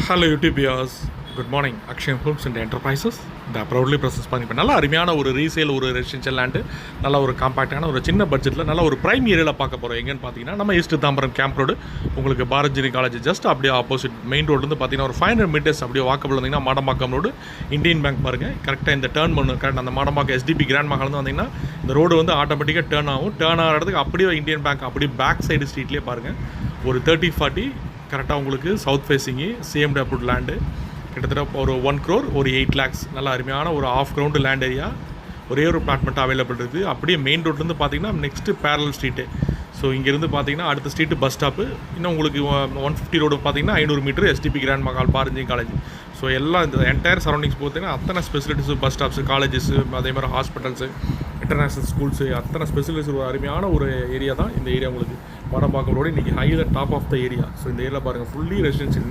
Hello YouTubians, good morning. Akshayam homes and enterprises இந்த proudly process பண்ணி இப்போ நல்லா அருமையான ஒரு ரீசேல் ஒரு ரெசிடென்ஷியல் லேண்டு, நல்ல ஒரு காம்பாக்டான ஒரு சின்ன பட்ஜெட்டில் நல்ல ஒரு ப்ரைம் ஏரியாவில் பார்க்க போகிறோம். எங்கன்னு பார்த்தீங்கன்னா நம்ம ஈஸ்ட் தாம்பரம் கேம்ப் ரோடு, உங்களுக்கு பாரதிஜி காலேஜ் ஜஸ்ட் அப்படியே ஆப்போசிட் மெயின் ரோடு பார்த்தீங்கன்னா ஒரு 500 மீட்டர்ஸ் அப்படியே வாக்கபிள் வந்தீங்கன்னா மாடம்பாக்கம் ரோடு, இந்தியன் பேங்க் பாருங்கள். கரெக்டாக இந்த டேர்ன் பண்ணு கரெக்ட் அந்த மாடம்பாக்கம் எஸ்டிபி கிராண்ட் மகாலேருந்து வந்தீங்கன்னா இந்த ரோடு வந்து ஆட்டோமேட்டிக்காக டேர்ன் ஆகும். டேர்ன் ஆகிற இடத்துக்கு அப்படியே இந்தியன் பேங்க் அப்படியே பேக் சைடு ஸ்ட்ரீட்லேயே பாருங்கள். ஒரு 30-40 கரெக்டாக உங்களுக்கு south facing CMD approved land, கிட்டத்தட்ட ஒரு 1 crore ஒரு 8 lakhs நல்ல அருமையான ஒரு ஆஃப் கிரவுண்டு லேண்ட் ஏரியா. ஒரே ஒரு பிளாட்மெண்ட் அவைலபிள் இருக்குது. அப்படியே மெயின் ரோட்லேருந்து பார்த்தீங்கன்னா நெக்ஸ்ட்டு பேரலல் ஸ்ட்ரீட்டு. ஸோ இங்கேருந்து பார்த்தீங்கன்னா அடுத்த ஸ்ட்ரீட்டு பஸ் ஸ்டாப்பு. இன்னும் உங்களுக்கு 150 ரோடு பார்த்தீங்கன்னா 500 metre STP grand Mahal Paranji college. So எல்லாம் இந்த என்டையர் சரௌண்டிங்ஸ் பார்த்தீங்கன்னா அத்தனை ஸ்பெசிலிட்டிஸு, பஸ் ஸ்டாப்ஸு, காலேஜஸ்ஸு, அதே மாதிரி ஹாஸ்பிட்டல்ஸு, இன்டர்நேஷ்னல் ஸ்கூல்ஸு, அத்தனை ஸ்பெசிலிட்டிஸ் ஒரு அருமையான ஒரு ஏரியா தான் இந்த ஏரியா. உங்களுக்கு மாடம்பாக்கம் ரோடு இன்றைக்கி higher top of the area. So இந்த ஏரியா பாருங்கள், fully residential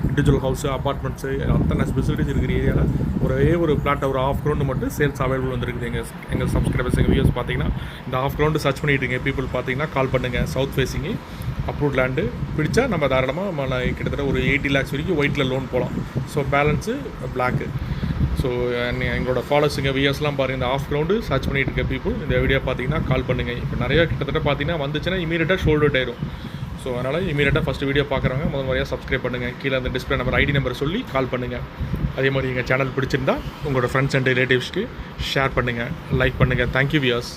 individual house, apartments, அத்தனை ஸ்பெசிலிட்டிஸ் இருக்கிற ஏரியாவில் ஒரே ஒரு பிளாட் ஒரு ஆஃப் கிரவுண்டு மட்டும் சேல்ஸ் அவைலபிள் வந்துருக்குது. எங்கள் சப்ஸ்கிரைபர்ஸ் எங்கள் வியூஸ் பார்த்தீங்கன்னா இந்த ஆஃப் கிரவுண்டு சர்ச் பண்ணிட்டு இருக்கீங்க பீப்புள் பார்த்தீங்கன்னா கால் பண்ணுங்கள். சவுத் ஃபேஸிங்கு அப்ரூவ்ட் லேண்டு பிடிச்சா நம்ம தாராளமாக கிட்டத்தட்ட ஒரு 80 lakhs வரைக்கும் ஒயிட்டில் லோன் போகலாம். So balance block. ஸோ எங்களோட ஃபாலோஸுங்க வியர்ஸ்லாம் பாருங்கள், இந்த ஆஃப் கிரவுண்டு சர்ச் பண்ணிட்டு இருக்க பீப்புள் இந்த வீடியோ பார்த்தீங்கன்னா கால் பண்ணுங்கள். இப்போ நிறையா கிட்டத்தட்ட பார்த்தீங்கன்னா வந்துச்சுன்னா இமீடியட்டாக ஷோல்டர் ஆயிரும். ஸோ அதனால் இமீடியட்டாக ஃபஸ்ட்டு வீடியோ பார்க்குறவங்க முதல் முறையாக சப்ஸ்கிரைப் பண்ணுங்கள். கீழே அந்த டிஸ்பிளே நம்பர் ஐடி நம்பர் சொல்லி கால் பண்ணுங்கள். அதே மாதிரி எங்கள் சேனல் பிடிச்சிருந்தா உங்களோட ஃப்ரெண்ட்ஸ் அண்ட் ரிலேட்டிவ்ஸ்க்கு ஷேர் பண்ணுங்கள், லைக் பண்ணுங்கள். Thank you wears.